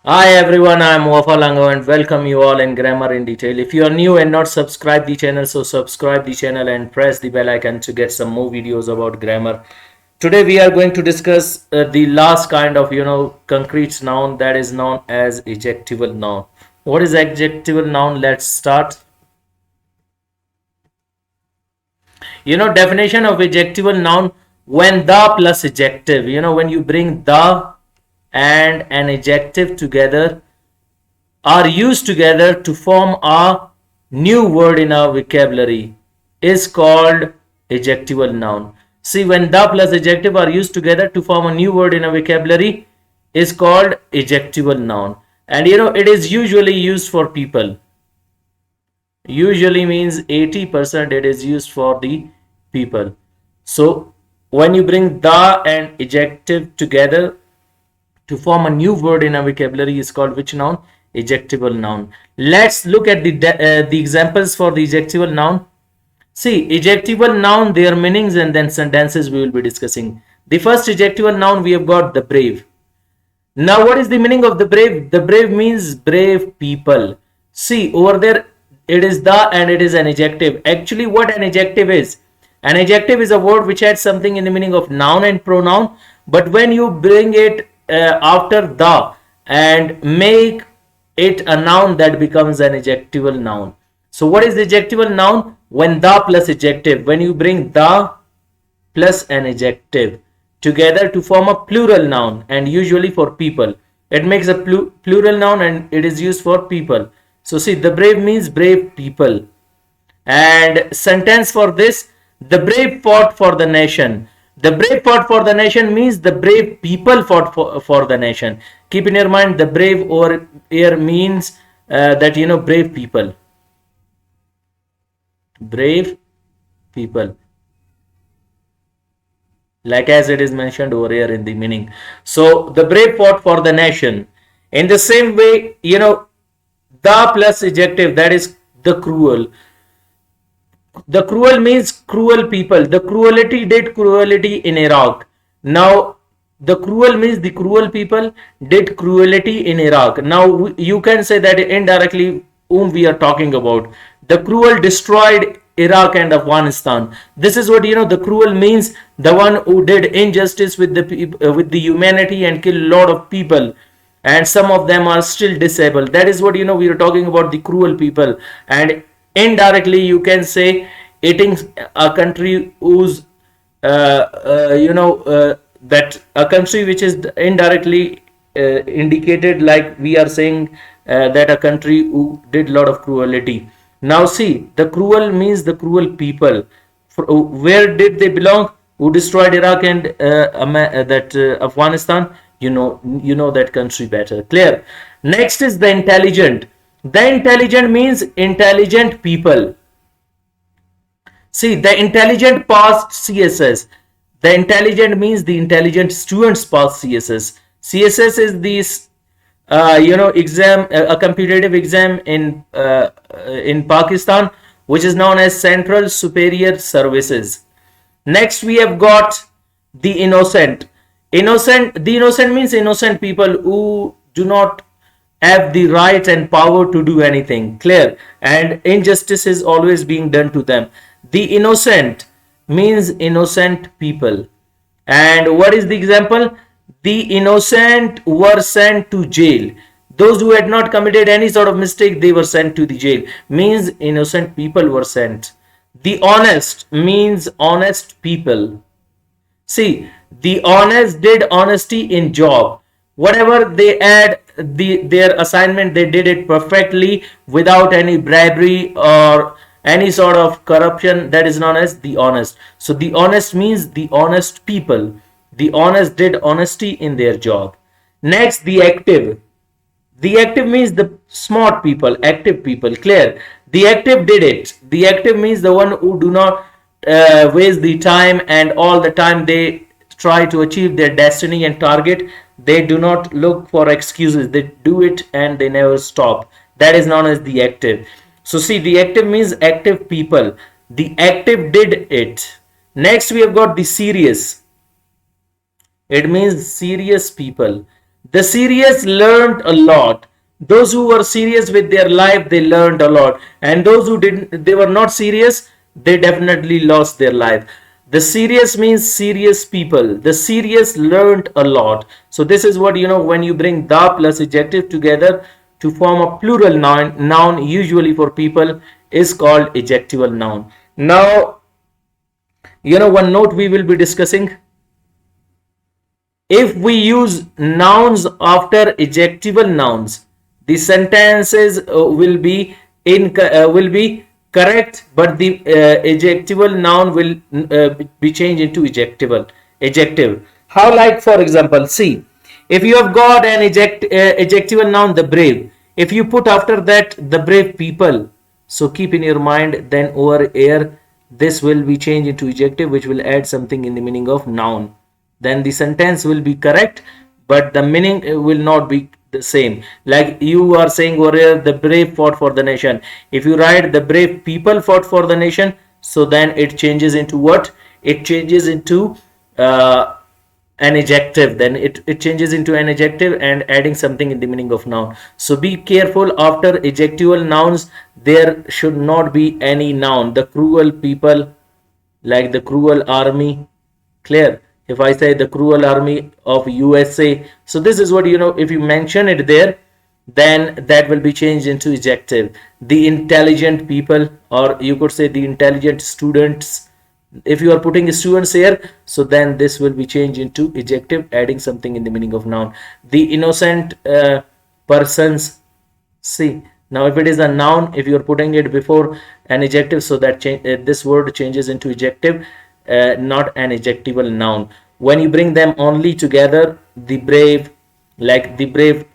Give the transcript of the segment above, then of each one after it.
Hi everyone, I am Wafa Lango and welcome you all in Grammar in Detail. If you are new and not subscribe the channel, so subscribe the channel and press the bell icon to get some more videos about grammar. Today we are going to discuss the last kind of concrete noun, that is known as adjectival noun. What is adjectival noun? Let's start. Definition of adjectival noun: when the plus adjective, when you bring the and an adjective together, are used together to form a new word in our vocabulary, is called adjectival noun. See, when the plus adjective are used together to form a new word in a vocabulary is called adjectival noun. And it is usually used for people. Usually means 80% it is used for the people. So when you bring the and adjective together to form a new word in a vocabulary is called which noun? Adjectival noun. Let's look at the examples for the adjectival noun. See, adjectival noun, their meanings and then sentences we will be discussing. The first adjectival noun we have got the brave. Now, what is the meaning of the brave? The brave means brave people. See, over there it is the and it is an adjective. Actually, what an adjective is? An adjective is a word which has something in the meaning of noun and pronoun, but when you bring it after the and make it a noun, that becomes an adjectival noun. So, what is the adjectival noun? When the plus adjective, when you bring the plus an adjective together to form a plural noun, and usually for people. It makes a plural noun and it is used for people. So see, the brave means brave people. And sentence for this: the brave fought for the nation. The brave fought for the nation means the brave people fought for the nation. Keep in your mind, the brave over here means that brave people. Brave people, like as it is mentioned over here in the meaning. So the brave fought for the nation. In the same way, the plus adjective, that is the cruel. The cruel means cruel people. The cruelty did cruelty in Iraq. Now the cruel means the cruel people did cruelty in Iraq. Now you can say that indirectly whom we are talking about. The cruel destroyed Iraq and Afghanistan. This is what the cruel means: the one who did injustice with the humanity and killed a lot of people, and some of them are still disabled. That is what we are talking about, the cruel people. And indirectly you can say eating a country whose that a country which is indirectly indicated, like we are saying that a country who did lot of cruelty. Now see, the cruel means the cruel people. Where did they belong? Who destroyed Iraq and Afghanistan? You know that country better. Clear? Next is the intelligent. The intelligent means intelligent people. See, the intelligent passed CSS. The intelligent means the intelligent students pass CSS. CSS is this, exam, a competitive exam in Pakistan, which is known as Central Superior Services. Next, we have got the innocent. The innocent means innocent people who do not have the right and power to do anything. Clear? And injustice is always being done to them. The innocent means innocent people. And what is the example? The innocent were sent to jail. Those who had not committed any sort of mistake, they were sent to the jail. Means innocent people were sent. The honest means honest people. See, the honest did honesty in job. Whatever they had, their assignment, they did it perfectly without any bribery or any sort of corruption. That is known as the honest. So the honest means the honest people. The honest did honesty in their job. Next, the active. The active means the smart people, active people. Clear? The active did it. The active means the one who do not waste the time, and all the time they try to achieve their destiny and target. They do not look for excuses. They do it and they never stop. That is known as the active. So see, the active means active people. The active did it. Next, we have got the serious. It means serious people. The serious learned a lot. Those who were serious with their life, they learned a lot. And those who didn't, they were not serious, they definitely lost their life. The serious means serious people. The serious learned a lot. So this is what, when you bring the plus adjective together to form a plural noun usually for people is called adjectival noun. Now, one note we will be discussing: if we use nouns after adjectival nouns, the sentences will be correct, but the adjectival noun will be changed into adjective. How? Like for example, see, if you have got an adjectival noun, the brave. If you put after that the brave people, so keep in your mind, then over here this will be changed into adjective, which will add something in the meaning of noun. Then the sentence will be correct, but the meaning will not be the same. Like you are saying over here, the brave fought for the nation. If you write the brave people fought for the nation, so then it changes into what? It changes into an adjective. Then it changes into an adjective and adding something in the meaning of noun. So be careful, after adjectival nouns there should not be any noun. The cruel people, like the cruel army. Clear? If I say the cruel army of USA, so this is what, if you mention it there, then that will be changed into adjective. The intelligent people, or you could say the intelligent students. If you are putting students here, so then this will be changed into adjective, adding something in the meaning of noun. The innocent persons. See, now if it is a noun, if you are putting it before an adjective, so that this word changes into adjective, not an adjectival noun. When you bring them only together, the brave, like the brave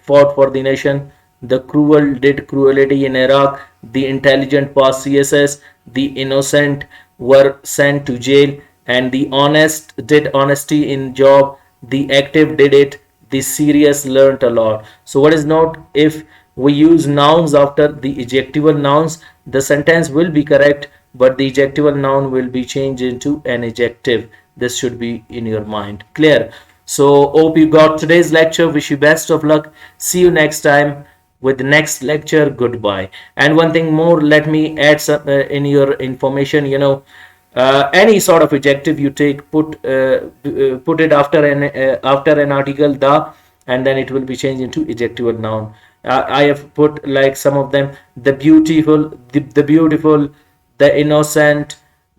fought for the nation, the cruel did cruelty in Iraq, the intelligent passed CSS, the innocent were sent to jail, and the honest did honesty in job, the active did it, the serious learnt a lot. So what is note? If we use nouns after the adjectival nouns, the sentence will be correct, but the adjectival noun will be changed into an adjective. This should be in your mind. Clear? So hope you got today's lecture. Wish you best of luck. See you next time with the next lecture. Goodbye. And one thing more, let me add some in your information. Any sort of adjective you take, put it after an article the, and then it will be changed into adjectival noun. I have put like some of them: the beautiful, the beautiful, the innocent,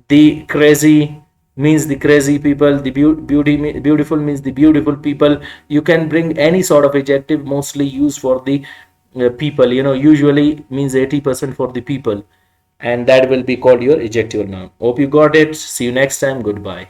the crazy means the crazy people, the beautiful means the beautiful people. You can bring any sort of adjective, mostly used for the people, usually means 80% for the people, and that will be called your adjectival noun. Hope you got it. See you next time. Goodbye.